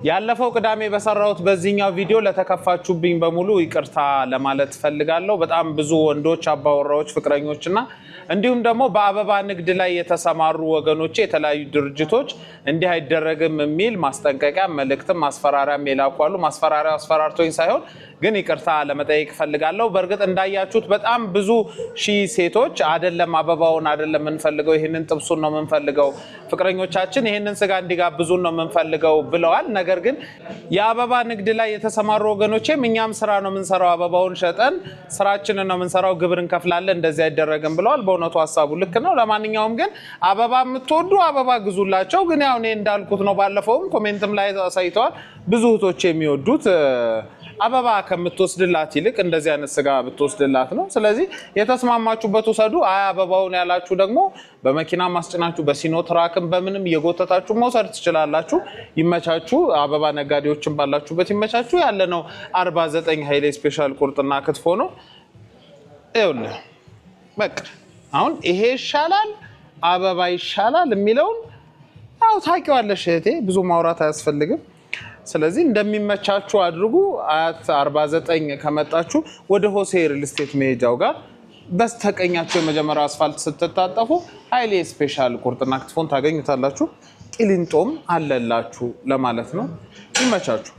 ያለፈው ቅዳሜ በሰራሁት በዚህኛው ቪዲዮ ለተከፋችሁብኝ በሙሉ ይቅርታ ለማለት ፈልጋለሁ። በጣም ብዙ ወንዶች አባወራዎች ፍቅረኞችና እንዲሁም ደግሞ በአበባ ንግድ ላይ የተሰማሩ ወገኖች የተለያዩ ድርጅቶች እንዲህ አይደረግም የሚል ማስጠንቀቂያ መልእክትም ማስፈራሪያም የላኳሉ። ማስፈራሪያው አስፈራርቶኝ ሳይሆን ግን ይቅርታ ለመጠየቅ ፈልጋለሁ። በእርግጥ እንዳያችሁት በጣም ብዙ ሺህ ሴቶች አይደለም አበባውን አይደለም እንፈልገው ይሄንን ጥብሱን ነው እንፈልገው ፍቅረኞቻችን ይሄንን ስጋ እንዲጋብዙን ነው እንፈልገው ብለዋል። ነገር ግን የአበባ ንግድ ላይ የተሰማሩ ወገኖችም እኛም ስራ ነው የምንሰራው አበባውን ሸጠን ስራችንን ነው የምንሰራው ግብር እንከፍላለን እንደዚህ አይደረግም ብለዋል። በእውነቱ ሐሳቡ ልክ ነው። ለማንኛውም ግን አበባ የምትወዱ አበባ ግዙላቸው። ግን ያው እኔ እንዳልኩት ነው ባለፈውም ኮሜንትም ላይ አሳይተዋል ብዙ እህቶች የሚወዱት አበባ ከምትወስድላት ይልቅ እንደዚህ አይነት ስጋ ብትወስድላት ነው። ስለዚህ የተስማማችሁበት ወሰዱ። አይ አበባውን ያላችሁ ደግሞ በመኪና ማስጭናችሁ በሲኖትራክም በምንም እየጎተታችሁ መውሰድ ትችላላችሁ። ይመቻችሁ። አበባ ነጋዴዎችን ባላችሁበት ይመቻችሁ። ያለነው 49 ኃይሌ ስፔሻል ቁርጥና ክትፎ ነው። ይኸውልህ በቃ አሁን ይሄ ይሻላል አበባ ይሻላል የሚለውን አው ታውቂዋለሽ እህቴ ብዙ ማውራት አያስፈልግም። ስለዚህ እንደሚመቻችሁ አድርጉ። አያት 49 ከመጣችሁ ወደ ሆሴ ሪል ስቴት መሄጃው ጋር በስተቀኛችሁ የመጀመሪያው አስፋልት ስትታጠፉ ኃይሌ ስፔሻል ቁርጥና ክትፎን ታገኙታላችሁ። ቂሊንጦም አለላችሁ ለማለት ነው። ይመቻችሁ።